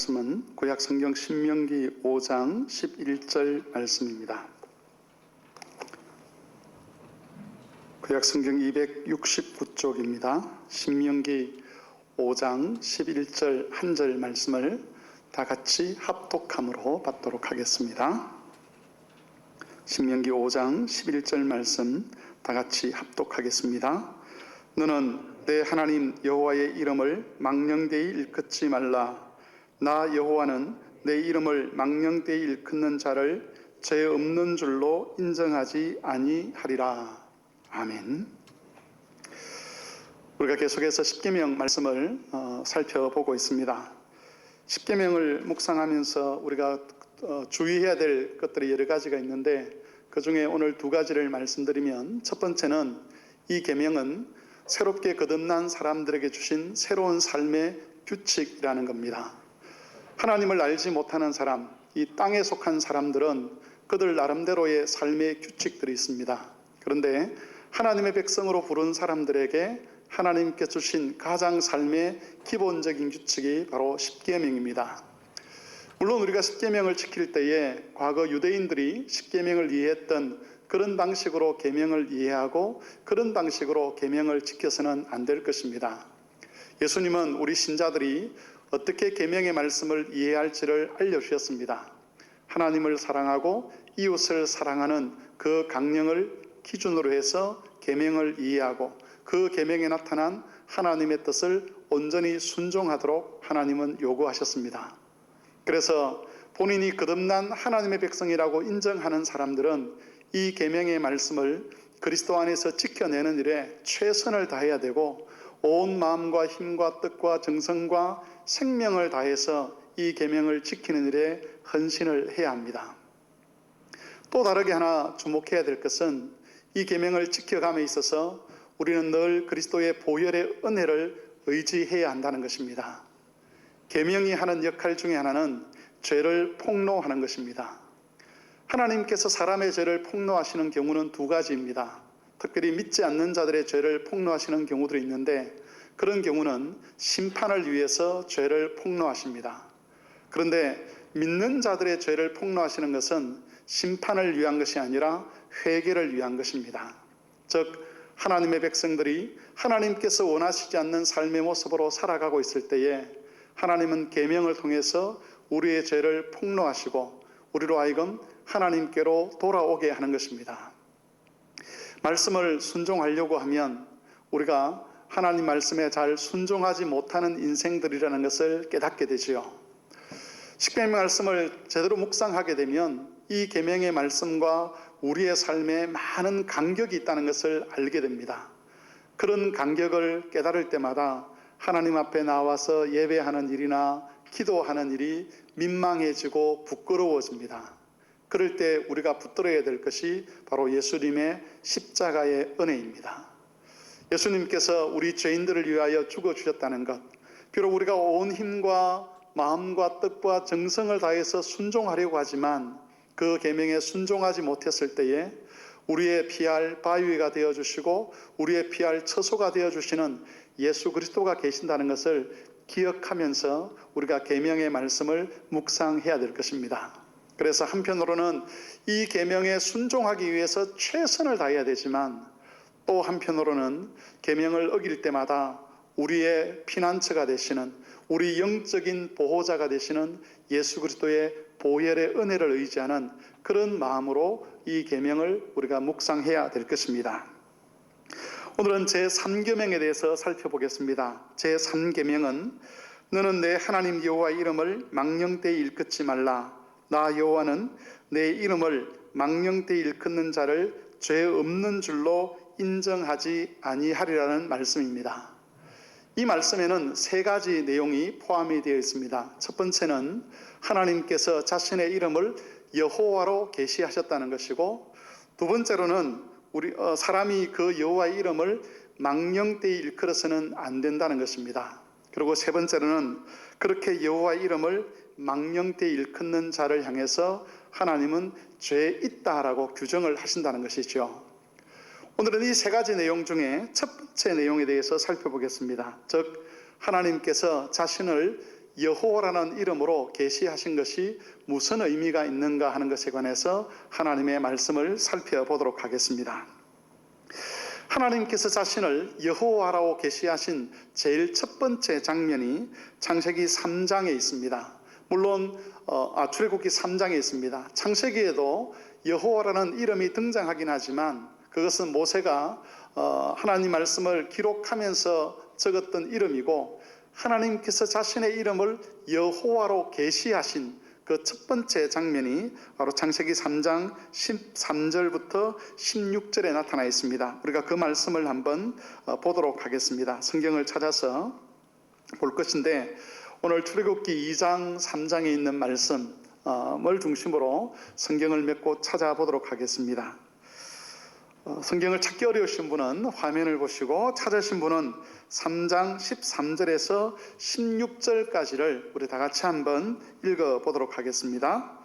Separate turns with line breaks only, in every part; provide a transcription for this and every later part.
말씀은 구약 성경 신명기 5장 11절 말씀입니다. 구약 성경 269쪽입니다. 신명기 5장 11절 한 절 말씀을 다 같이 합독함으로 받도록 하겠습니다. 신명기 5장 11절 말씀 다 같이 합독하겠습니다. 너는 내 하나님 여호와의 이름을 망령되이 일컫지 말라. 나 여호와는 내 이름을 망령되이 일컫는 자를 죄 없는 줄로 인정하지 아니하리라. 아멘. 우리가 계속해서 십계명 말씀을 살펴보고 있습니다. 십계명을 묵상하면서 우리가 주의해야 될 것들이 여러 가지가 있는데, 그 중에 오늘 두 가지를 말씀드리면, 첫 번째는 이 계명은 새롭게 거듭난 사람들에게 주신 새로운 삶의 규칙이라는 겁니다. 하나님을 알지 못하는 사람, 이 땅에 속한 사람들은 그들 나름대로의 삶의 규칙들이 있습니다. 그런데 하나님의 백성으로 부른 사람들에게 하나님께 주신 가장 삶의 기본적인 규칙이 바로 십계명입니다. 물론 우리가 십계명을 지킬 때에 과거 유대인들이 십계명을 이해했던 그런 방식으로 계명을 이해하고 그런 방식으로 계명을 지켜서는 안 될 것입니다. 예수님은 우리 신자들이 어떻게 계명의 말씀을 이해할지를 알려주셨습니다. 하나님을 사랑하고 이웃을 사랑하는 그 강령을 기준으로 해서 계명을 이해하고 그 계명에 나타난 하나님의 뜻을 온전히 순종하도록 하나님은 요구하셨습니다. 그래서 본인이 거듭난 하나님의 백성이라고 인정하는 사람들은 이 계명의 말씀을 그리스도 안에서 지켜내는 일에 최선을 다해야 되고, 온 마음과 힘과 뜻과 정성과 생명을 다해서 이 계명을 지키는 일에 헌신을 해야 합니다. 또 다르게 하나 주목해야 될 것은, 이 계명을 지켜감에 있어서 우리는 늘 그리스도의 보혈의 은혜를 의지해야 한다는 것입니다. 계명이 하는 역할 중에 하나는 죄를 폭로하는 것입니다. 하나님께서 사람의 죄를 폭로하시는 경우는 두 가지입니다. 특별히 믿지 않는 자들의 죄를 폭로하시는 경우들이 있는데, 그런 경우는 심판을 위해서 죄를 폭로하십니다. 그런데 믿는 자들의 죄를 폭로하시는 것은 심판을 위한 것이 아니라 회개를 위한 것입니다. 즉, 하나님의 백성들이 하나님께서 원하시지 않는 삶의 모습으로 살아가고 있을 때에 하나님은 계명을 통해서 우리의 죄를 폭로하시고 우리로 하여금 하나님께로 돌아오게 하는 것입니다. 말씀을 순종하려고 하면 우리가 하나님 말씀에 잘 순종하지 못하는 인생들이라는 것을 깨닫게 되지요. 십계명 말씀을 제대로 묵상하게 되면 이 계명의 말씀과 우리의 삶에 많은 간격이 있다는 것을 알게 됩니다. 그런 간격을 깨달을 때마다 하나님 앞에 나와서 예배하는 일이나 기도하는 일이 민망해지고 부끄러워집니다. 그럴 때 우리가 붙들어야 될 것이 바로 예수님의 십자가의 은혜입니다. 예수님께서 우리 죄인들을 위하여 죽어주셨다는 것, 비록 우리가 온 힘과 마음과 뜻과 정성을 다해서 순종하려고 하지만 그 계명에 순종하지 못했을 때에 우리의 피할 바위가 되어주시고 우리의 피할 처소가 되어주시는 예수 그리스도가 계신다는 것을 기억하면서 우리가 계명의 말씀을 묵상해야 될 것입니다. 그래서 한편으로는 이 계명에 순종하기 위해서 최선을 다해야 되지만, 또 한편으로는 계명을 어길 때마다 우리의 피난처가 되시는, 우리 영적인 보호자가 되시는 예수 그리스도의 보혈의 은혜를 의지하는 그런 마음으로 이 계명을 우리가 묵상해야 될 것입니다. 오늘은 제3계명에 대해서 살펴보겠습니다. 제3계명은 너는 내 하나님 여호와의 이름을 망령되이 일컫지 말라. 나 여호와는 내 이름을 망령되이 일컫는 자를 죄 없는 줄로 인정하지 아니하리라는 말씀입니다. 이 말씀에는 세 가지 내용이 포함이 되어 있습니다. 첫 번째는 하나님께서 자신의 이름을 여호와로 계시하셨다는 것이고, 두 번째로는 사람이 그 여호와의 이름을 망령되이 일컬어서는 안 된다는 것입니다. 그리고 세 번째로는 그렇게 여호와의 이름을 망령되이 일컫는 자를 향해서 하나님은 죄 있다라고 규정을 하신다는 것이죠. 오늘은 이 세 가지 내용 중에 첫 번째 내용에 대해서 살펴보겠습니다. 즉, 하나님께서 자신을 여호와라는 이름으로 계시하신 것이 무슨 의미가 있는가 하는 것에 관해서 하나님의 말씀을 살펴보도록 하겠습니다. 하나님께서 자신을 여호와라고 계시하신 제일 첫 번째 장면이 창세기 3장에 있습니다. 물론 출애굽기 3장에 있습니다. 창세기에도 여호와라는 이름이 등장하긴 하지만 그것은 모세가 하나님 말씀을 기록하면서 적었던 이름이고, 하나님께서 자신의 이름을 여호와로 계시하신 그 첫 번째 장면이 바로 창세기 3장 13절부터 16절에 나타나 있습니다. 우리가 그 말씀을 한번 보도록 하겠습니다. 성경을 찾아서 볼 것인데, 오늘 출애굽기 2장 3장에 있는 말씀을 중심으로 성경을 몇 곳 찾아보도록 하겠습니다. 성경을 찾기 어려우신 분은 화면을 보시고, 찾으신 분은 3장 13절에서 16절까지를 우리 다 같이 한번 읽어보도록 하겠습니다.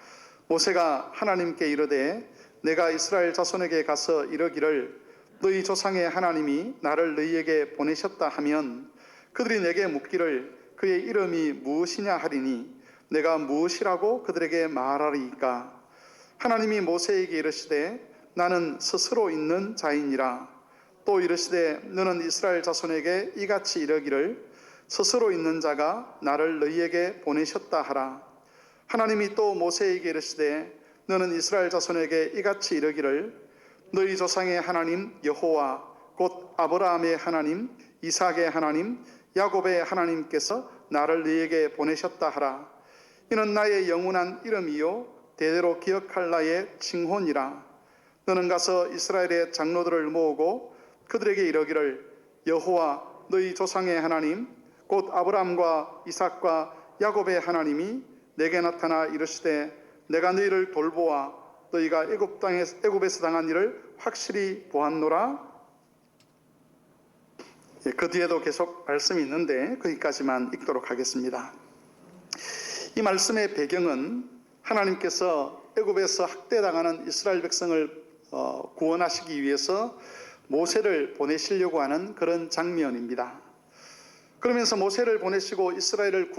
모세가 하나님께 이르되 내가 이스라엘 자손에게 가서 이르기를 너희 조상의 하나님이 나를 너희에게 보내셨다 하면 그들이 내게 묻기를 그의 이름이 무엇이냐 하리니 내가 무엇이라고 그들에게 말하리이까. 하나님이 모세에게 이르시되 나는 스스로 있는 자이니라. 또 이르시되 너는 이스라엘 자손에게 이같이 이르기를 스스로 있는 자가 나를 너희에게 보내셨다 하라. 하나님이 또 모세에게 이르시되 너는 이스라엘 자손에게 이같이 이르기를 너희 조상의 하나님 여호와 곧 아브라함의 하나님 이삭의 하나님 야곱의 하나님께서 나를 너희에게 보내셨다 하라. 이는 나의 영원한 이름이요 대대로 기억할 나의 칭혼이라. 너는 가서 이스라엘의 장로들을 모으고 그들에게 이르기를 여호와 너희 조상의 하나님 곧 아브라함과 이삭과 야곱의 하나님이 내게 나타나 이르시되 내가 너희를 돌보아 너희가 애굽에서 당한 일을 확실히 보았노라. 그 뒤에도 계속 말씀이 있는데 거기까지만 읽도록 하겠습니다. 이 말씀의 배경은 하나님께서 애굽에서 학대당하는 이스라엘 백성을 구원하시기 위해서 모세를 보내시려고 하는 그런 장면입니다. 그러면서 모세를 보내시고 이스라엘을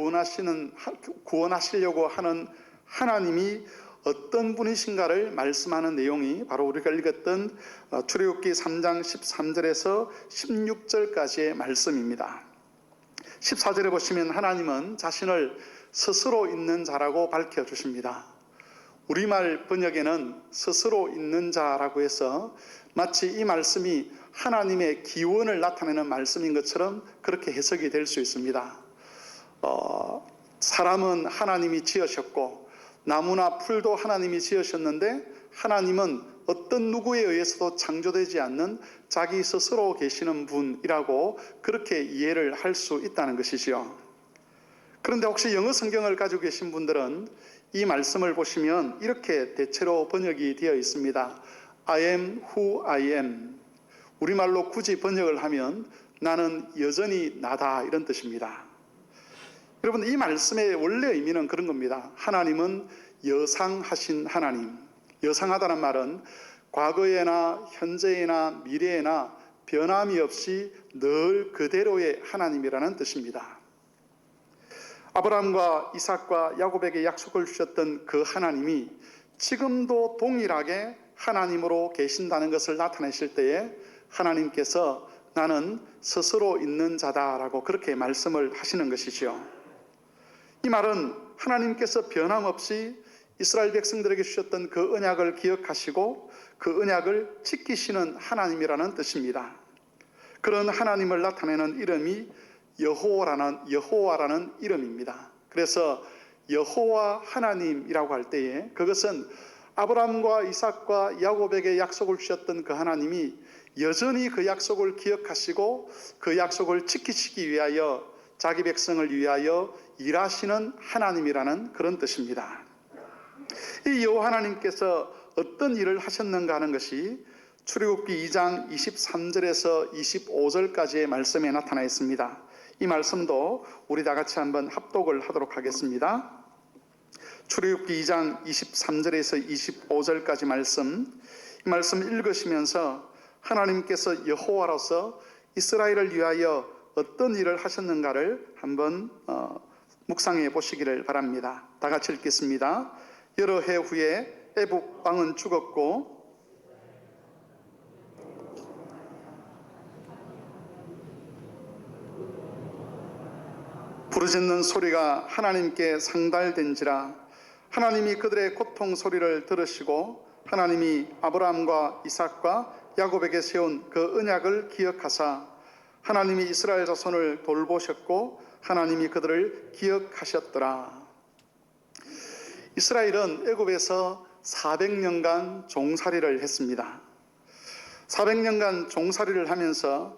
구원하시려고 하는 하나님이 어떤 분이신가를 말씀하는 내용이 바로 우리가 읽었던 출애굽기 3장 13절에서 16절까지의 말씀입니다. 14절에 보시면 하나님은 자신을 스스로 있는 자라고 밝혀주십니다. 우리말 번역에는 스스로 있는 자라고 해서 마치 이 말씀이 하나님의 기원을 나타내는 말씀인 것처럼 그렇게 해석이 될 수 있습니다. 사람은 하나님이 지으셨고 나무나 풀도 하나님이 지으셨는데 하나님은 어떤 누구에 의해서도 창조되지 않는 자기 스스로 계시는 분이라고 그렇게 이해를 할 수 있다는 것이지요. 그런데 혹시 영어 성경을 가지고 계신 분들은 이 말씀을 보시면 이렇게 대체로 번역이 되어 있습니다. I am who I am. 우리말로 굳이 번역을 하면 나는 여전히 나다, 이런 뜻입니다. 여러분, 이 말씀의 원래 의미는 그런 겁니다. 하나님은 여상하신 하나님. 여상하다는 말은 과거에나 현재에나 미래에나 변함이 없이 늘 그대로의 하나님이라는 뜻입니다. 아브라함과 이삭과 야곱에게 약속을 주셨던 그 하나님이 지금도 동일하게 하나님으로 계신다는 것을 나타내실 때에 하나님께서 나는 스스로 있는 자다라고 그렇게 말씀을 하시는 것이죠. 이 말은 하나님께서 변함없이 이스라엘 백성들에게 주셨던 그 언약을 기억하시고 그 언약을 지키시는 하나님이라는 뜻입니다. 그런 하나님을 나타내는 이름이 여호와라는 이름입니다. 그래서 여호와 하나님이라고 할 때에 그것은 아브라함과 이삭과 야곱에게 약속을 주셨던 그 하나님이 여전히 그 약속을 기억하시고 그 약속을 지키시기 위하여 자기 백성을 위하여 일하시는 하나님이라는 그런 뜻입니다. 이 여호와 하나님께서 어떤 일을 하셨는가 하는 것이 출애굽기 2장 23절에서 25절까지의 말씀에 나타나 있습니다. 이 말씀도 우리 다 같이 한번 합독을 하도록 하겠습니다. 출애굽기 2장 23절에서 25절까지 말씀, 이 말씀 읽으시면서 하나님께서 여호와로서 이스라엘을 위하여 어떤 일을 하셨는가를 한번 묵상해 보시기를 바랍니다. 다 같이 읽겠습니다. 여러 해 후에 애굽 왕은 죽었고 부르짖는 소리가 하나님께 상달된지라. 하나님이 그들의 고통 소리를 들으시고 하나님이 아브라함과 이삭과 야곱에게 세운 그 언약을 기억하사 하나님이 이스라엘 자손을 돌보셨고 하나님이 그들을 기억하셨더라. 이스라엘은 애굽에서 400년간 종살이를 했습니다. 400년간 종살이를 하면서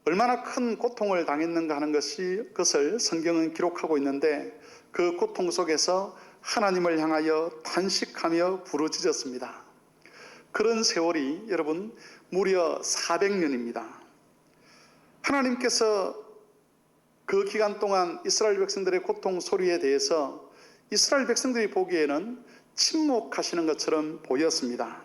얼마나 큰 고통을 당했는가 하는 것을 성경은 기록하고 있는데, 그 고통 속에서 하나님을 향하여 탄식하며 부르짖었습니다. 그런 세월이 여러분 무려 400년입니다. 하나님께서 그 기간 동안 이스라엘 백성들의 고통 소리에 대해서 이스라엘 백성들이 보기에는 침묵하시는 것처럼 보였습니다.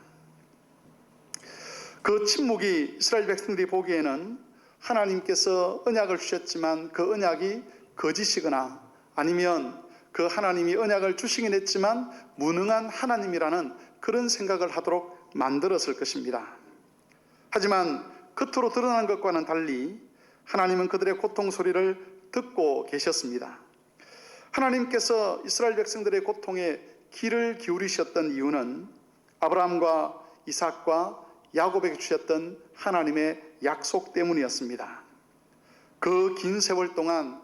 그 침묵이 이스라엘 백성들이 보기에는 하나님께서 언약을 주셨지만 그 언약이 거짓이거나 아니면 그 하나님이 언약을 주시긴 했지만 무능한 하나님이라는 그런 생각을 하도록 만들었을 것입니다. 하지만 겉으로 드러난 것과는 달리 하나님은 그들의 고통 소리를 듣고 계셨습니다. 하나님께서 이스라엘 백성들의 고통에 귀를 기울이셨던 이유는 아브라함과 이삭과 야곱에게 주셨던 하나님의 약속 때문이었습니다. 그 긴 세월 동안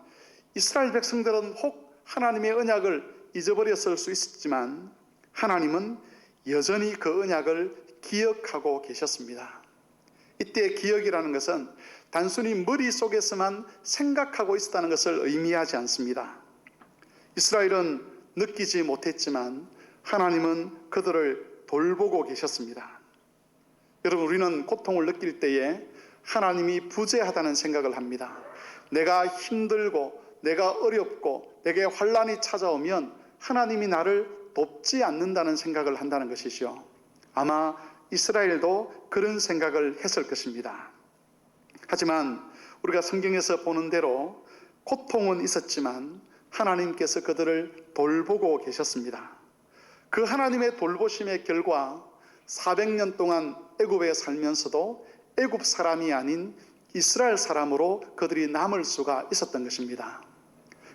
이스라엘 백성들은 혹 하나님의 언약을 잊어버렸을 수 있었지만 하나님은 여전히 그 언약을 기억하고 계셨습니다. 이때 기억이라는 것은 단순히 머릿속에서만 생각하고 있었다는 것을 의미하지 않습니다. 이스라엘은 느끼지 못했지만 하나님은 그들을 돌보고 계셨습니다. 여러분, 우리는 고통을 느낄 때에 하나님이 부재하다는 생각을 합니다. 내가 힘들고 내가 어렵고 내게 환난이 찾아오면 하나님이 나를 돕지 않는다는 생각을 한다는 것이죠. 아마 이스라엘도 그런 생각을 했을 것입니다. 하지만 우리가 성경에서 보는 대로 고통은 있었지만 하나님께서 그들을 돌보고 계셨습니다. 그 하나님의 돌보심의 결과 400년 동안 애굽에 살면서도 애굽 사람이 아닌 이스라엘 사람으로 그들이 남을 수가 있었던 것입니다.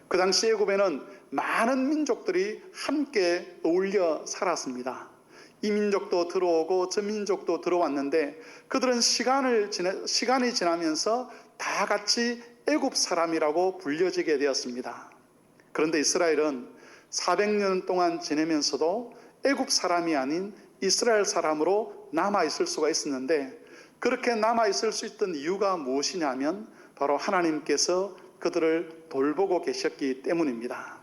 그 당시 애굽에는 많은 민족들이 함께 어울려 살았습니다. 이 민족도 들어오고 저 민족도 들어왔는데 그들은 시간이 지나면서 다 같이 애굽 사람이라고 불려지게 되었습니다. 그런데 이스라엘은 400년 동안 지내면서도 애굽 사람이 아닌 이스라엘 사람으로 남아있을 수가 있었는데, 그렇게 남아있을 수 있던 이유가 무엇이냐면 바로 하나님께서 그들을 돌보고 계셨기 때문입니다.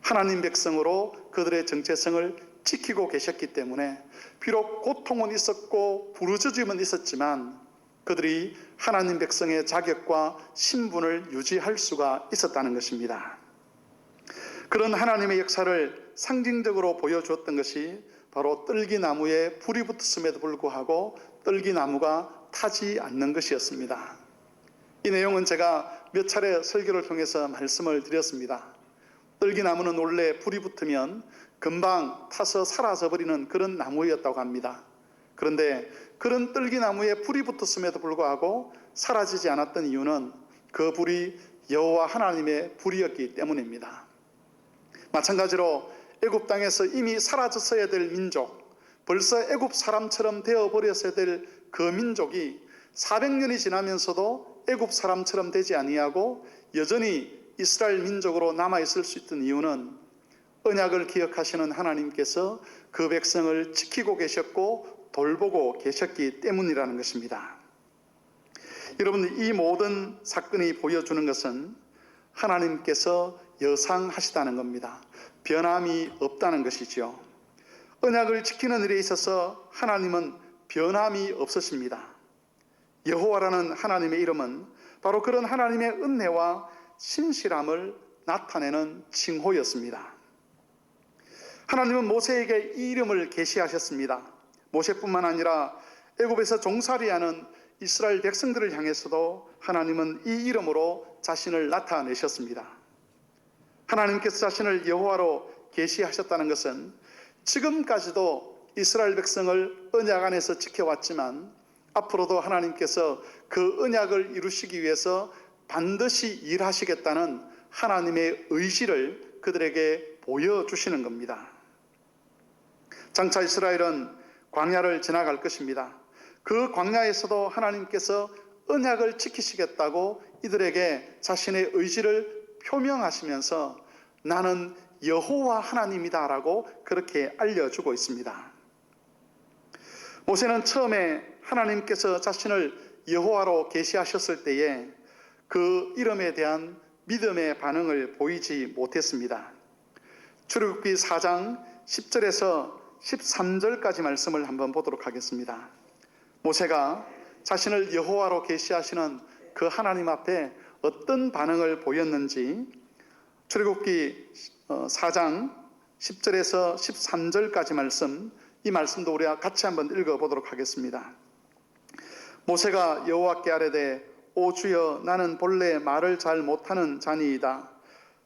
하나님 백성으로 그들의 정체성을 지키고 계셨기 때문에 비록 고통은 있었고 부르짖음은 있었지만 그들이 하나님 백성의 자격과 신분을 유지할 수가 있었다는 것입니다. 그런 하나님의 역사를 상징적으로 보여주었던 것이 바로 떨기나무에 불이 붙었음에도 불구하고 떨기나무가 타지 않는 것이었습니다. 이 내용은 제가 몇 차례 설교를 통해서 말씀을 드렸습니다. 떨기나무는 원래 불이 붙으면 금방 타서 사라져버리는 그런 나무였다고 합니다. 그런데 그런 떨기나무에 불이 붙었음에도 불구하고 사라지지 않았던 이유는 그 불이 여호와 하나님의 불이었기 때문입니다. 마찬가지로 애굽 땅에서 이미 사라졌어야 될 민족, 벌써 애굽 사람처럼 되어버렸어야 될 그 민족이 400년이 지나면서도 애굽 사람처럼 되지 아니하고 여전히 이스라엘 민족으로 남아있을 수 있던 이유는 언약을 기억하시는 하나님께서 그 백성을 지키고 계셨고 돌보고 계셨기 때문이라는 것입니다. 여러분, 이 모든 사건이 보여주는 것은 하나님께서 여상하시다는 겁니다. 변함이 없다는 것이죠. 언약을 지키는 일에 있어서 하나님은 변함이 없으십니다. 여호와라는 하나님의 이름은 바로 그런 하나님의 은혜와 신실함을 나타내는 칭호였습니다. 하나님은 모세에게 이 이름을 계시하셨습니다. 모세뿐만 아니라 애굽에서 종살이하는 이스라엘 백성들을 향해서도 하나님은 이 이름으로 자신을 나타내셨습니다. 하나님께서 자신을 여호와로 계시하셨다는 것은 지금까지도 이스라엘 백성을 언약 안에서 지켜왔지만 앞으로도 하나님께서 그 언약을 이루시기 위해서 반드시 일하시겠다는 하나님의 의지를 그들에게 보여주시는 겁니다. 장차 이스라엘은 광야를 지나갈 것입니다. 그 광야에서도 하나님께서 언약을 지키시겠다고 이들에게 자신의 의지를 표명하시면서 나는 여호와 하나님이다라고 그렇게 알려주고 있습니다. 모세는 처음에 하나님께서 자신을 여호와로 계시하셨을 때에 그 이름에 대한 믿음의 반응을 보이지 못했습니다. 출애굽기 4장 10절에서 13절까지 말씀을 한번 보도록 하겠습니다. 모세가 자신을 여호와로 계시하시는 그 하나님 앞에 어떤 반응을 보였는지 출애굽기 4장 10절에서 13절까지 말씀, 이 말씀도 우리가 같이 한번 읽어보도록 하겠습니다. 모세가 여호와께 아뢰되 오 주여 나는 본래 말을 잘 못하는 자니이다.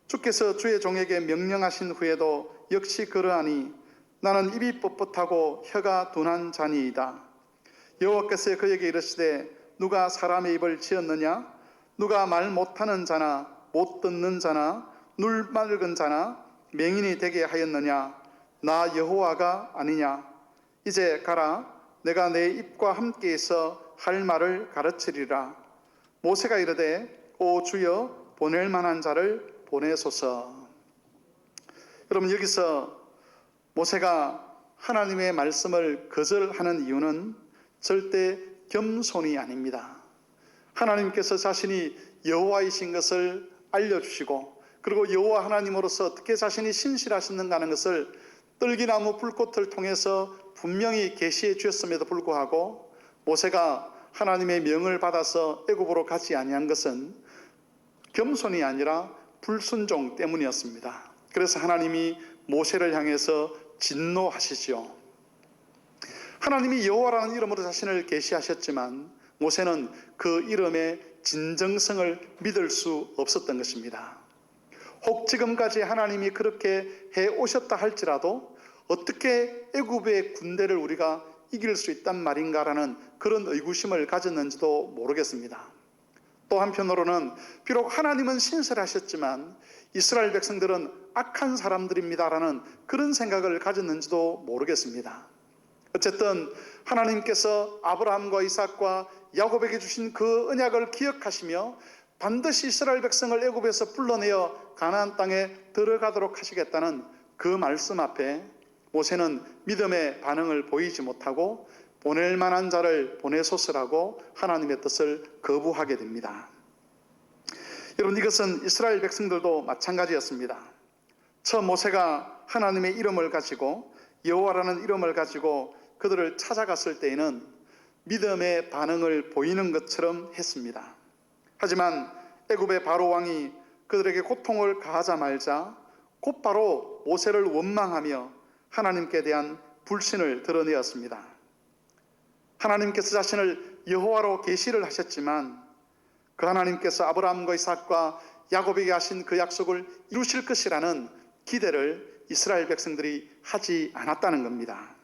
주께서 주의 종에게 명령하신 후에도 역시 그러하니 나는 입이 뻣뻣하고 혀가 둔한 자니이다. 여호와께서 그에게 이르시되 누가 사람의 입을 지었느냐? 누가 말 못하는 자나 못 듣는 자나 눈 맑은 자나 맹인이 되게 하였느냐? 나 여호와가 아니냐? 이제 가라. 내가 내 입과 함께 있어 할 말을 가르치리라. 모세가 이르되 오 주여 보낼 만한 자를 보내소서. 여러분, 여기서 모세가 하나님의 말씀을 거절하는 이유는 절대 겸손이 아닙니다. 하나님께서 자신이 여호와이신 것을 알려주시고 그리고 여호와 하나님으로서 어떻게 자신이 신실하셨는가 하는 것을 떨기나무 불꽃을 통해서 분명히 계시해 주셨음에도 불구하고 모세가 하나님의 명을 받아서 애굽으로 가지 아니한 것은 겸손이 아니라 불순종 때문이었습니다. 그래서 하나님이 모세를 향해서 진노하시죠. 하나님이 여호와라는 이름으로 자신을 계시하셨지만 모세는 그 이름의 진정성을 믿을 수 없었던 것입니다. 혹 지금까지 하나님이 그렇게 해오셨다 할지라도 어떻게 애굽의 군대를 우리가 이길 수 있단 말인가라는 그런 의구심을 가졌는지도 모르겠습니다. 또 한편으로는 비록 하나님은 신실하셨지만 이스라엘 백성들은 악한 사람들입니다라는 그런 생각을 가졌는지도 모르겠습니다. 어쨌든 하나님께서 아브라함과 이삭과 야곱에게 주신 그 언약을 기억하시며 반드시 이스라엘 백성을 애굽에서 불러내어 가나안 땅에 들어가도록 하시겠다는 그 말씀 앞에 모세는 믿음의 반응을 보이지 못하고 보낼 만한 자를 보내소서라고 하나님의 뜻을 거부하게 됩니다. 여러분, 이것은 이스라엘 백성들도 마찬가지였습니다. 처음 모세가 하나님의 이름을 가지고 여호와라는 이름을 가지고 그들을 찾아갔을 때에는 믿음의 반응을 보이는 것처럼 했습니다. 하지만 애굽의 바로 왕이 그들에게 고통을 가하자 말자 곧바로 모세를 원망하며 하나님께 대한 불신을 드러내었습니다. 하나님께서 자신을 여호와로 계시를 하셨지만 그 하나님께서 아브라함과 이삭과 야곱에게 하신 그 약속을 이루실 것이라는 기대를 이스라엘 백성들이 하지 않았다는 겁니다.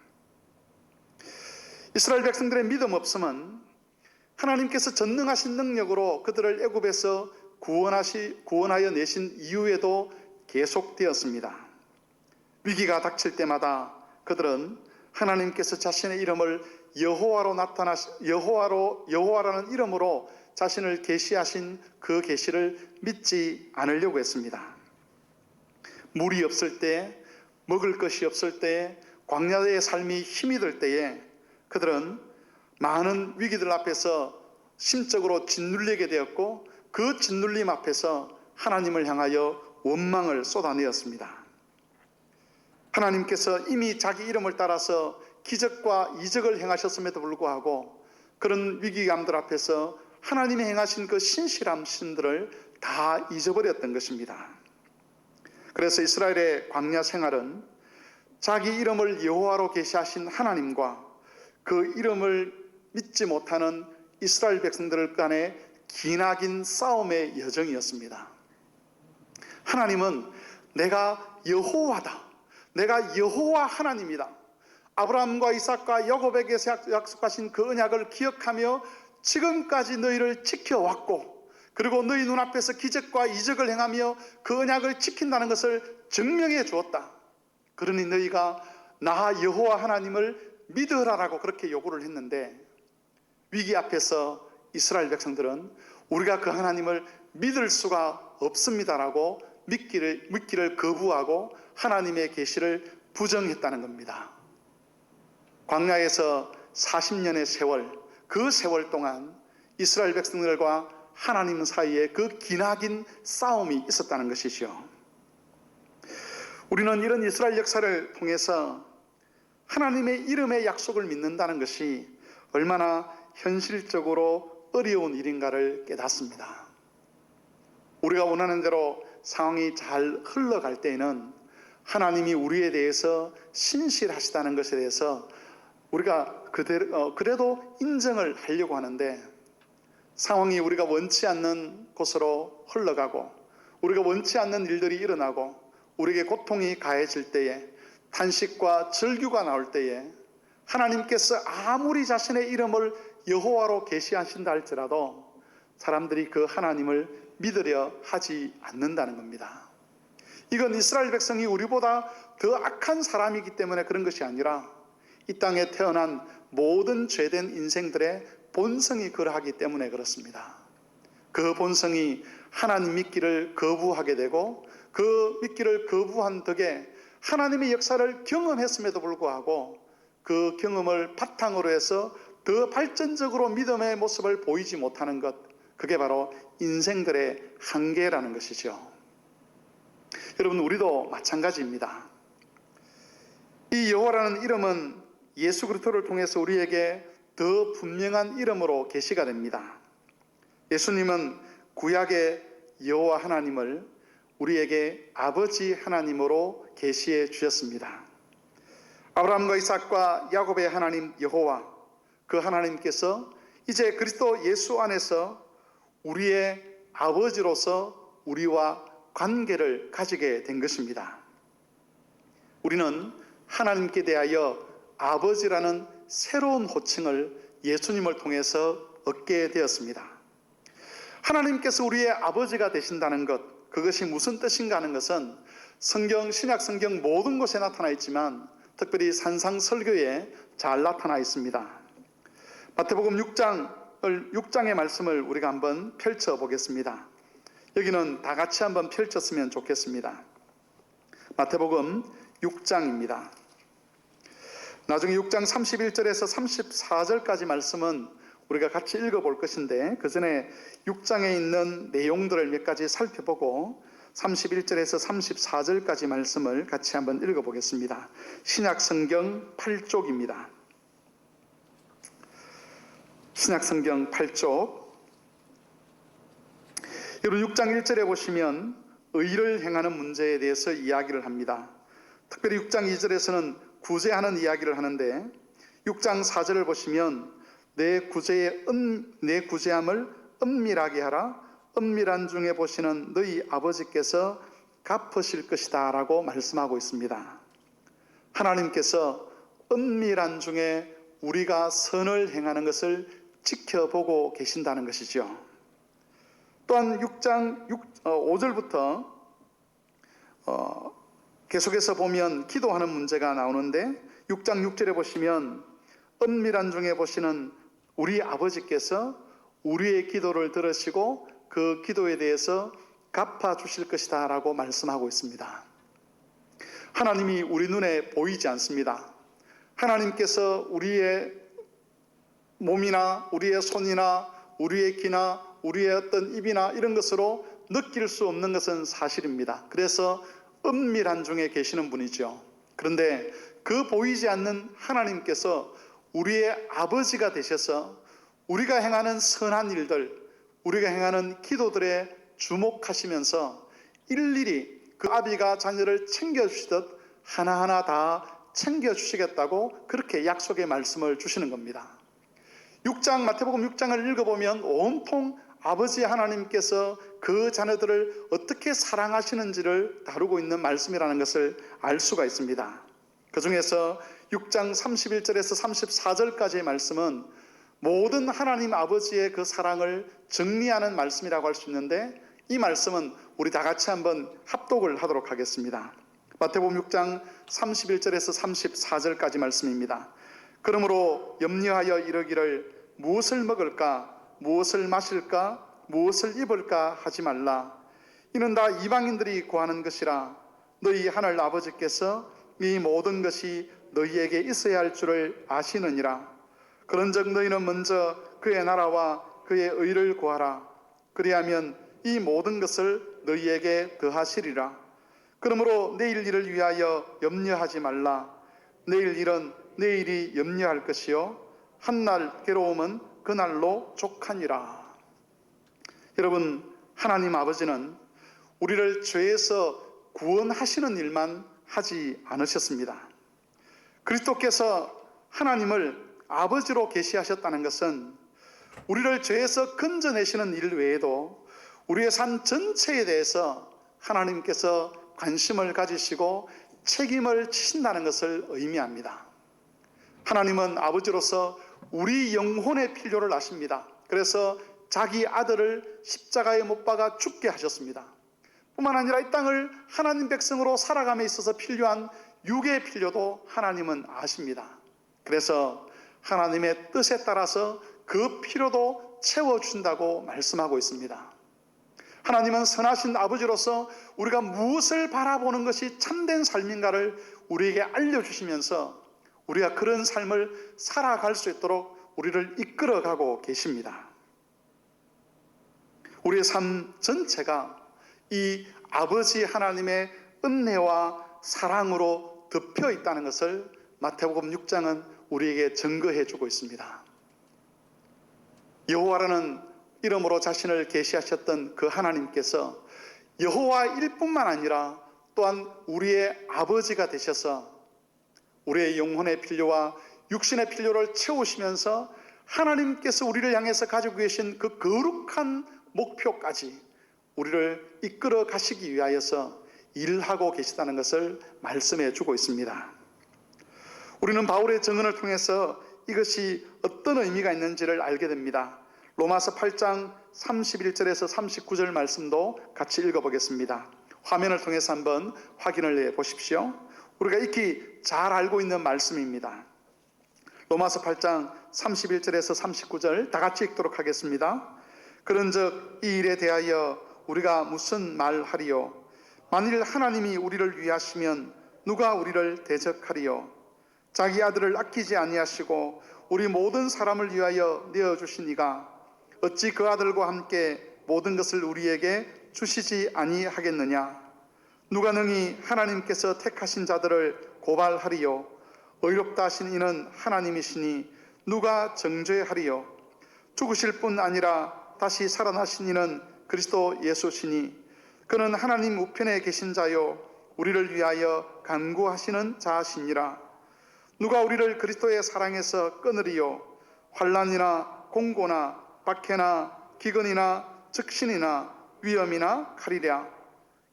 이스라엘 백성들의 믿음 없음은 하나님께서 전능하신 능력으로 그들을 애굽에서 구원하여 내신 이후에도 계속되었습니다. 위기가 닥칠 때마다 그들은 하나님께서 자신의 이름을 여호와라는 이름으로 자신을 계시하신 그 계시를 믿지 않으려고 했습니다. 물이 없을 때, 먹을 것이 없을 때, 광야의 삶이 힘이 들 때에 그들은 많은 위기들 앞에서 심적으로 짓눌리게 되었고 그 짓눌림 앞에서 하나님을 향하여 원망을 쏟아내었습니다. 하나님께서 이미 자기 이름을 따라서 기적과 이적을 행하셨음에도 불구하고 그런 위기감들 앞에서 하나님이 행하신 그 신실함들을 다 잊어버렸던 것입니다. 그래서 이스라엘의 광야 생활은 자기 이름을 여호와로 계시하신 하나님과 그 이름을 믿지 못하는 이스라엘 백성들 간의 기나긴 싸움의 여정이었습니다. 하나님은 내가 여호와다. 내가 여호와 하나님이다. 아브라함과 이삭과 야곱에게서 약속하신 그 언약을 기억하며 지금까지 너희를 지켜왔고, 그리고 너희 눈앞에서 기적과 이적을 행하며 그 언약을 지킨다는 것을 증명해 주었다. 그러니 너희가 나 여호와 하나님을 믿으라라고 그렇게 요구를 했는데, 위기 앞에서 이스라엘 백성들은 우리가 그 하나님을 믿을 수가 없습니다라고 믿기를 거부하고 하나님의 계시를 부정했다는 겁니다. 광야에서 40년의 세월, 그 세월 동안 이스라엘 백성들과 하나님 사이에 그 기나긴 싸움이 있었다는 것이죠. 우리는 이런 이스라엘 역사를 통해서 하나님의 이름의 약속을 믿는다는 것이 얼마나 현실적으로 어려운 일인가를 깨닫습니다. 우리가 원하는 대로 상황이 잘 흘러갈 때에는 하나님이 우리에 대해서 신실하시다는 것에 대해서 우리가 그래도 인정을 하려고 하는데, 상황이 우리가 원치 않는 곳으로 흘러가고 우리가 원치 않는 일들이 일어나고 우리에게 고통이 가해질 때에, 탄식과 절규가 나올 때에 하나님께서 아무리 자신의 이름을 여호와로 계시하신다 할지라도 사람들이 그 하나님을 믿으려 하지 않는다는 겁니다. 이건 이스라엘 백성이 우리보다 더 악한 사람이기 때문에 그런 것이 아니라 이 땅에 태어난 모든 죄된 인생들의 본성이 그러하기 때문에 그렇습니다. 그 본성이 하나님 믿기를 거부하게 되고, 그 믿기를 거부한 덕에 하나님의 역사를 경험했음에도 불구하고 그 경험을 바탕으로 해서 더 발전적으로 믿음의 모습을 보이지 못하는 것, 그게 바로 인생들의 한계라는 것이죠. 여러분, 우리도 마찬가지입니다. 이 여호와라는 이름은 예수 그리스도를 통해서 우리에게 더 분명한 이름으로 계시가 됩니다. 예수님은 구약의 여호와 하나님을 우리에게 아버지 하나님으로 계시해 주셨습니다. 아브라함과 이삭과 야곱의 하나님 여호와, 그 하나님께서 이제 그리스도 예수 안에서 우리의 아버지로서 우리와 관계를 가지게 된 것입니다. 우리는 하나님께 대하여 아버지라는 새로운 호칭을 예수님을 통해서 얻게 되었습니다. 하나님께서 우리의 아버지가 되신다는 것, 그것이 무슨 뜻인가 하는 것은 성경, 신약 성경 모든 곳에 나타나 있지만 특별히 산상설교에 잘 나타나 있습니다. 마태복음 6장의 말씀을 우리가 한번 펼쳐보겠습니다. 여기는 다 같이 한번 펼쳤으면 좋겠습니다. 마태복음 6장입니다. 나중에 6장 31절에서 34절까지 말씀은 우리가 같이 읽어볼 것인데, 그 전에 6장에 있는 내용들을 몇 가지 살펴보고 31절에서 34절까지 말씀을 같이 한번 읽어보겠습니다. 신약 성경 8쪽입니다. 신약 성경 8쪽. 여러분, 6장 1절에 보시면 의를 행하는 문제에 대해서 이야기를 합니다. 특별히 6장 2절에서는 구제하는 이야기를 하는데, 6장 4절을 보시면 내 구제함을 은밀하게 하라. 은밀한 중에 보시는 너희 아버지께서 갚으실 것이다 라고 말씀하고 있습니다. 하나님께서 은밀한 중에 우리가 선을 행하는 것을 지켜보고 계신다는 것이죠. 또한 6장 5절부터 계속해서 보면 기도하는 문제가 나오는데, 6장 6절에 보시면 은밀한 중에 보시는 우리 아버지께서 우리의 기도를 들으시고 그 기도에 대해서 갚아주실 것이다 라고 말씀하고 있습니다. 하나님이 우리 눈에 보이지 않습니다. 하나님께서 우리의 몸이나 우리의 손이나 우리의 귀나 우리의 어떤 입이나 이런 것으로 느낄 수 없는 것은 사실입니다. 그래서 은밀한 중에 계시는 분이죠. 그런데 그 보이지 않는 하나님께서 우리의 아버지가 되셔서 우리가 행하는 선한 일들, 우리가 행하는 기도들에 주목하시면서 일일이 그 아비가 자녀를 챙겨주시듯 하나하나 다 챙겨주시겠다고 그렇게 약속의 말씀을 주시는 겁니다. 마태복음 6장을 읽어보면 온통 아버지 하나님께서 그 자녀들을 어떻게 사랑하시는지를 다루고 있는 말씀이라는 것을 알 수가 있습니다. 그 중에서 6장 31절에서 34절까지의 말씀은 모든 하나님 아버지의 그 사랑을 정리하는 말씀이라고 할 수 있는데, 이 말씀은 우리 다 같이 한번 합독을 하도록 하겠습니다. 마태복음 6장 31절에서 34절까지 말씀입니다. 그러므로 염려하여 이르기를 무엇을 먹을까, 무엇을 마실까, 무엇을 입을까 하지 말라. 이는 다 이방인들이 구하는 것이라. 너희 하늘 아버지께서 이 모든 것이 너희에게 있어야 할 줄을 아시느니라. 그런즉 너희는 먼저 그의 나라와 그의 의를 구하라. 그리하면 이 모든 것을 너희에게 더하시리라. 그러므로 내일 일을 위하여 염려하지 말라. 내일 일은 내일이 염려할 것이요 한날 괴로움은 그날로 족하니라. 여러분, 하나님 아버지는 우리를 죄에서 구원하시는 일만 하지 않으셨습니다. 그리스도께서 하나님을 아버지로 계시하셨다는 것은 우리를 죄에서 건져내시는 일 외에도 우리의 삶 전체에 대해서 하나님께서 관심을 가지시고 책임을 지신다는 것을 의미합니다. 하나님은 아버지로서 우리 영혼의 필요를 아십니다. 그래서 자기 아들을 십자가에 못 박아 죽게 하셨습니다. 뿐만 아니라 이 땅을 하나님 백성으로 살아감에 있어서 필요한 육의 필요도 하나님은 아십니다. 그래서 하나님의 뜻에 따라서 그 필요도 채워준다고 말씀하고 있습니다. 하나님은 선하신 아버지로서 우리가 무엇을 바라보는 것이 참된 삶인가를 우리에게 알려주시면서 우리가 그런 삶을 살아갈 수 있도록 우리를 이끌어가고 계십니다. 우리의 삶 전체가 이 아버지 하나님의 은혜와 사랑으로 덮여 있다는 것을 마태복음 6장은 우리에게 증거해 주고 있습니다. 여호와라는 이름으로 자신을 계시하셨던 그 하나님께서 여호와일 뿐만 아니라 또한 우리의 아버지가 되셔서 우리의 영혼의 필요와 육신의 필요를 채우시면서 하나님께서 우리를 향해서 가지고 계신 그 거룩한 목표까지 우리를 이끌어 가시기 위하여서 일하고 계시다는 것을 말씀해 주고 있습니다. 우리는 바울의 증언을 통해서 이것이 어떤 의미가 있는지를 알게 됩니다. 로마서 8장 31절에서 39절 말씀도 같이 읽어보겠습니다. 화면을 통해서 한번 확인을 해 보십시오. 우리가 익히 잘 알고 있는 말씀입니다. 로마서 8장 31절에서 39절 다 같이 읽도록 하겠습니다. 그런즉 이 일에 대하여 우리가 무슨 말하리요? 만일 하나님이 우리를 위하시면 누가 우리를 대적하리요? 자기 아들을 아끼지 아니하시고 우리 모든 사람을 위하여 내어주신 이가 어찌 그 아들과 함께 모든 것을 우리에게 주시지 아니하겠느냐? 누가 능히 하나님께서 택하신 자들을 고발하리요? 의롭다 하신 이는 하나님이시니 누가 정죄하리요? 죽으실 뿐 아니라 다시 살아나신 이는 그리스도 예수시니 그는 하나님 우편에 계신 자요 우리를 위하여 간구하시는 자시니라. 누가 우리를 그리스도의 사랑에서 끊으리요? 환난이나 공고나 박해나 기근이나 적신이나 위험이나 칼이랴.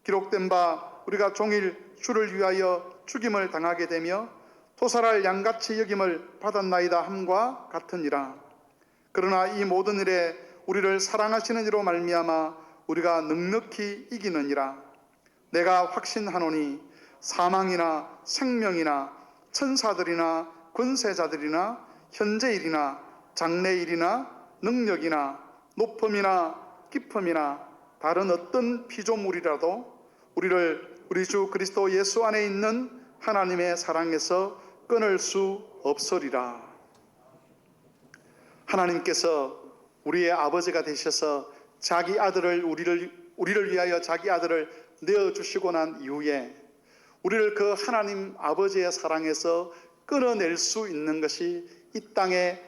기록된 바 우리가 종일 주를 위하여 죽임을 당하게 되며 도살할 양같이 여김을 받았나이다 함과 같으니라. 그러나 이 모든 일에 우리를 사랑하시는 이로 말미암아 우리가 넉넉히 이기느니라. 내가 확신하노니 사망이나 생명이나 천사들이나 권세자들이나 현재일이나 장래일이나 능력이나 높음이나 깊음이나 다른 어떤 피조물이라도 우리를 우리 주 그리스도 예수 안에 있는 하나님의 사랑에서 끊을 수 없으리라. 하나님께서 우리의 아버지가 되셔서 자기 아들을 우리를 위하여 자기 아들을 내어주시고 난 이후에 우리를 그 하나님 아버지의 사랑에서 끊어낼 수 있는 것이 이 땅에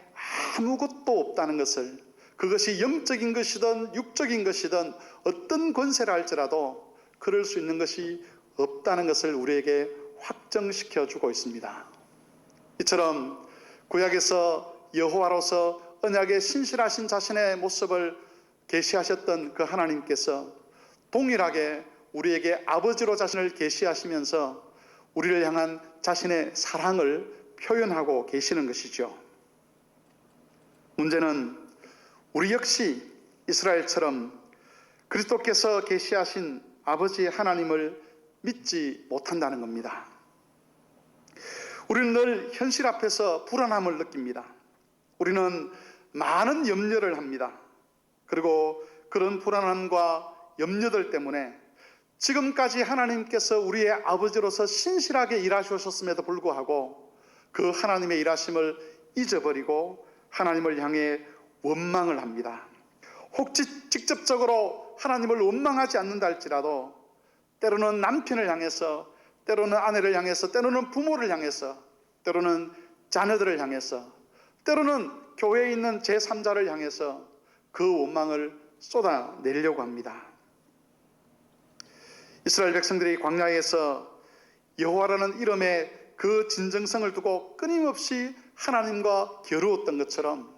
아무것도 없다는 것을, 그것이 영적인 것이든 육적인 것이든 어떤 권세라 할지라도 그럴 수 있는 것이 없다는 것을 우리에게 확정시켜 주고 있습니다. 이처럼 구약에서 여호와로서 언약에 신실하신 자신의 모습을 계시하셨던 그 하나님께서 동일하게 우리에게 아버지로 자신을 계시하시면서 우리를 향한 자신의 사랑을 표현하고 계시는 것이죠. 문제는 우리 역시 이스라엘처럼 그리스도께서 계시하신 아버지 하나님을 믿지 못한다는 겁니다. 우리는 늘 현실 앞에서 불안함을 느낍니다. 우리는 많은 염려를 합니다. 그리고 그런 불안함과 염려들 때문에 지금까지 하나님께서 우리의 아버지로서 신실하게 일하셨음에도 불구하고 그 하나님의 일하심을 잊어버리고 하나님을 향해 원망을 합니다. 혹시 직접적으로 하나님을 원망하지 않는다 할지라도 때로는 남편을 향해서, 때로는 아내를 향해서, 때로는 부모를 향해서, 때로는 자녀들을 향해서, 때로는 교회에 있는 제3자를 향해서 그 원망을 쏟아내려고 합니다. 이스라엘 백성들이 광야에서 여호와라는 이름의 그 진정성을 두고 끊임없이 하나님과 겨루었던 것처럼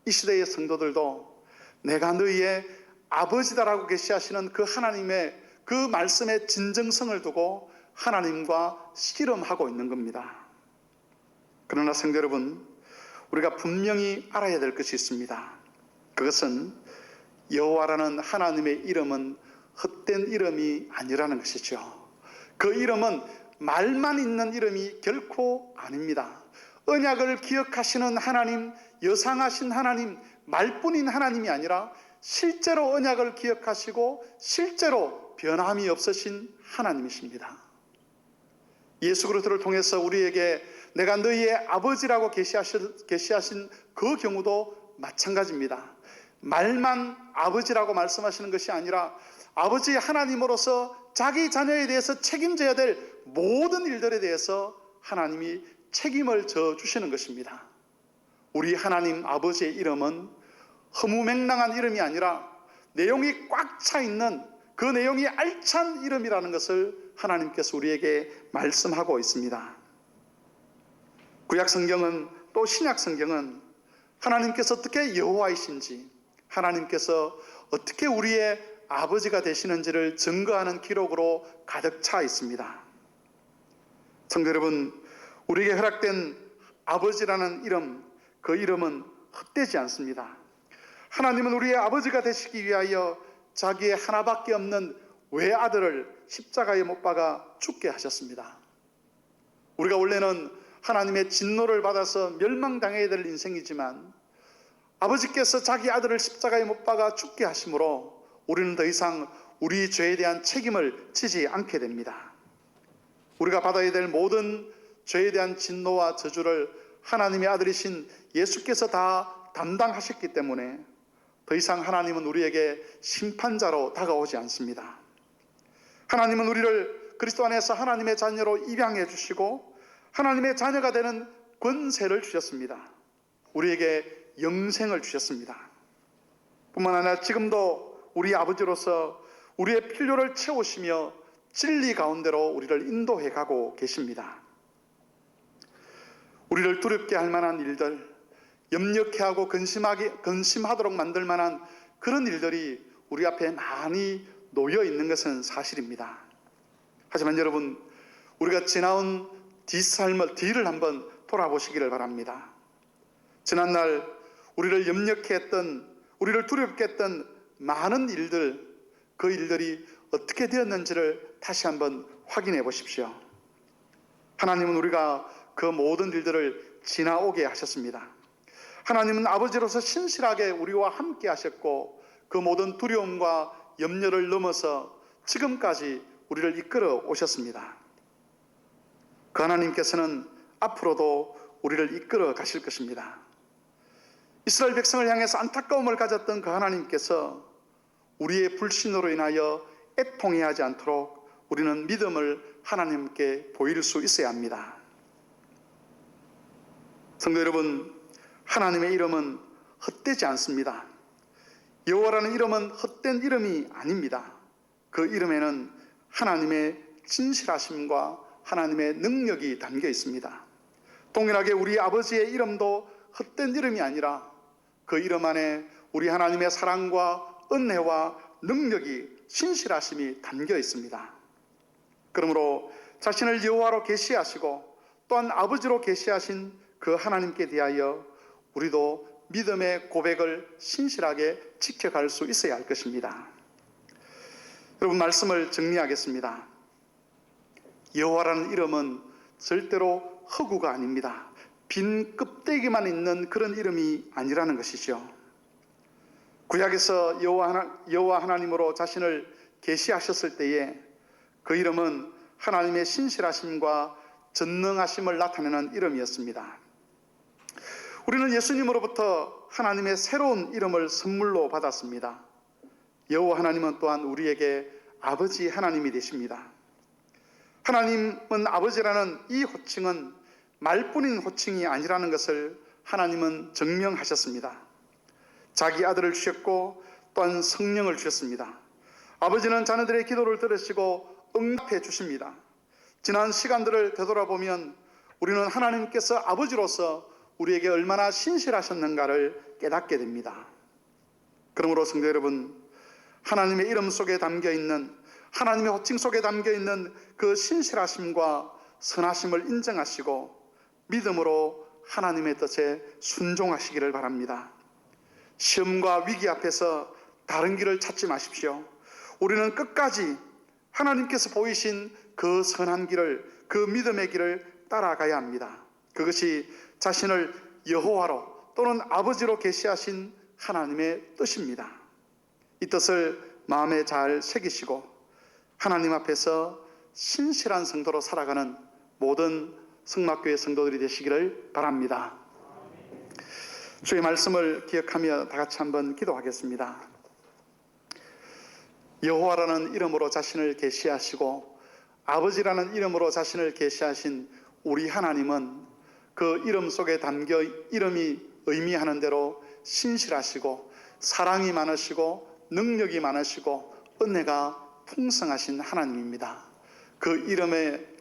이 시대의 성도들도 내가 너희의 아버지다라고 계시하시는 그 하나님의 그 말씀의 진정성을 두고 하나님과 씨름하고 있는 겁니다. 그러나 성도 여러분, 우리가 분명히 알아야 될 것이 있습니다. 그것은 여호와라는 하나님의 이름은 헛된 이름이 아니라는 것이죠. 그 이름은 말만 있는 이름이 결코 아닙니다. 언약을 기억하시는 하나님, 여상하신 하나님, 말뿐인 하나님이 아니라 실제로 언약을 기억하시고 실제로 변함이 없으신 하나님이십니다. 예수 그리스도를 통해서 우리에게 내가 너희의 아버지라고 계시하신 그 경우도 마찬가지입니다. 말만 아버지라고 말씀하시는 것이 아니라 아버지 하나님으로서 자기 자녀에 대해서 책임져야 될 모든 일들에 대해서 하나님이 책임을 져 주시는 것입니다. 우리 하나님 아버지의 이름은 허무맹랑한 이름이 아니라 내용이 꽉 차 있는 그 내용이 알찬 이름이라는 것을 하나님께서 우리에게 말씀하고 있습니다. 구약 성경은 또 신약 성경은 하나님께서 어떻게 여호와이신지, 하나님께서 어떻게 우리의 아버지가 되시는지를 증거하는 기록으로 가득 차 있습니다. 성도 여러분, 우리에게 허락된 아버지라는 이름, 그 이름은 헛되지 않습니다. 하나님은 우리의 아버지가 되시기 위하여 자기의 하나밖에 없는 외아들을 십자가에 못 박아 죽게 하셨습니다. 우리가 원래는 하나님의 진노를 받아서 멸망당해야 될 인생이지만 아버지께서 자기 아들을 십자가에 못 박아 죽게 하심으로 우리는 더 이상 우리 죄에 대한 책임을 지지 않게 됩니다. 우리가 받아야 될 모든 죄에 대한 진노와 저주를 하나님의 아들이신 예수께서 다 담당하셨기 때문에 더 이상 하나님은 우리에게 심판자로 다가오지 않습니다. 하나님은 우리를 그리스도 안에서 하나님의 자녀로 입양해 주시고 하나님의 자녀가 되는 권세를 주셨습니다. 우리에게 영생을 주셨습니다. 뿐만 아니라 지금도 우리 아버지로서 우리의 필요를 채우시며 진리 가운데로 우리를 인도해 가고 계십니다. 우리를 두렵게 할 만한 일들, 염려케 하고 근심하도록 만들 만한 그런 일들이 우리 앞에 많이 놓여 있는 것은 사실입니다. 하지만 여러분, 우리가 지나온 뒤를 한번 돌아보시기를 바랍니다. 지난날 우리를 염려케 했던, 우리를 두렵게 했던 많은 일들, 그 일들이 어떻게 되었는지를 다시 한번 확인해 보십시오. 하나님은 우리가 그 모든 일들을 지나오게 하셨습니다. 하나님은 아버지로서 신실하게 우리와 함께 하셨고 그 모든 두려움과 염려를 넘어서 지금까지 우리를 이끌어 오셨습니다. 그 하나님께서는 앞으로도 우리를 이끌어 가실 것입니다. 이스라엘 백성을 향해서 안타까움을 가졌던 그 하나님께서 우리의 불신으로 인하여 애통해하지 않도록 우리는 믿음을 하나님께 보일 수 있어야 합니다. 성도 여러분, 하나님의 이름은 헛되지 않습니다. 여호와라는 이름은 헛된 이름이 아닙니다. 그 이름에는 하나님의 진실하심과 하나님의 능력이 담겨 있습니다. 동일하게 우리 아버지의 이름도 헛된 이름이 아니라 그 이름 안에 우리 하나님의 사랑과 은혜와 능력이 신실하심이 담겨 있습니다. 그러므로 자신을 여호와로 계시하시고 또한 아버지로 계시하신 그 하나님께 대하여 우리도 믿음의 고백을 신실하게 지켜갈 수 있어야 할 것입니다. 여러분, 말씀을 정리하겠습니다. 여호와라는 이름은 절대로 허구가 아닙니다. 빈 껍데기만 있는 그런 이름이 아니라는 것이죠. 구약에서 여호와 하나님으로 자신을 계시하셨을 때에 그 이름은 하나님의 신실하심과 전능하심을 나타내는 이름이었습니다. 우리는 예수님으로부터 하나님의 새로운 이름을 선물로 받았습니다. 여호와 하나님은 또한 우리에게 아버지 하나님이 되십니다. 하나님은 아버지라는 이 호칭은 말뿐인 호칭이 아니라는 것을 하나님은 증명하셨습니다. 자기 아들을 주셨고 또한 성령을 주셨습니다. 아버지는 자녀들의 기도를 들으시고 응답해 주십니다. 지난 시간들을 되돌아보면 우리는 하나님께서 아버지로서 우리에게 얼마나 신실하셨는가를 깨닫게 됩니다. 그러므로 성도 여러분, 하나님의 이름 속에 담겨 있는, 하나님의 호칭 속에 담겨 있는 그 신실하심과 선하심을 인정하시고 믿음으로 하나님의 뜻에 순종하시기를 바랍니다. 시험과 위기 앞에서 다른 길을 찾지 마십시오. 우리는 끝까지 하나님께서 보이신 그 선한 길을, 그 믿음의 길을 따라가야 합니다. 그것이 자신을 여호와로 또는 아버지로 계시하신 하나님의 뜻입니다. 이 뜻을 마음에 잘 새기시고 하나님 앞에서 신실한 성도로 살아가는 모든 성막교회 성도들이 되시기를 바랍니다. 주의 말씀을 기억하며 다 같이 한번 기도하겠습니다. 여호와라는 이름으로 자신을 계시하시고 아버지라는 이름으로 자신을 계시하신 우리 하나님은 그 이름 속에 담겨 이름이 의미하는 대로 신실하시고 사랑이 많으시고 능력이 많으시고 은혜가 풍성하신 하나님입니다. 그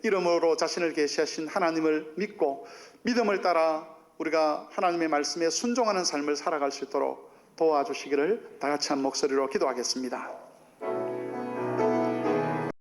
이름으로 자신을 계시하신 하나님을 믿고 믿음을 따라 우리가 하나님의 말씀에 순종하는 삶을 살아갈 수 있도록 도와주시기를 다 같이 한 목소리로 기도하겠습니다.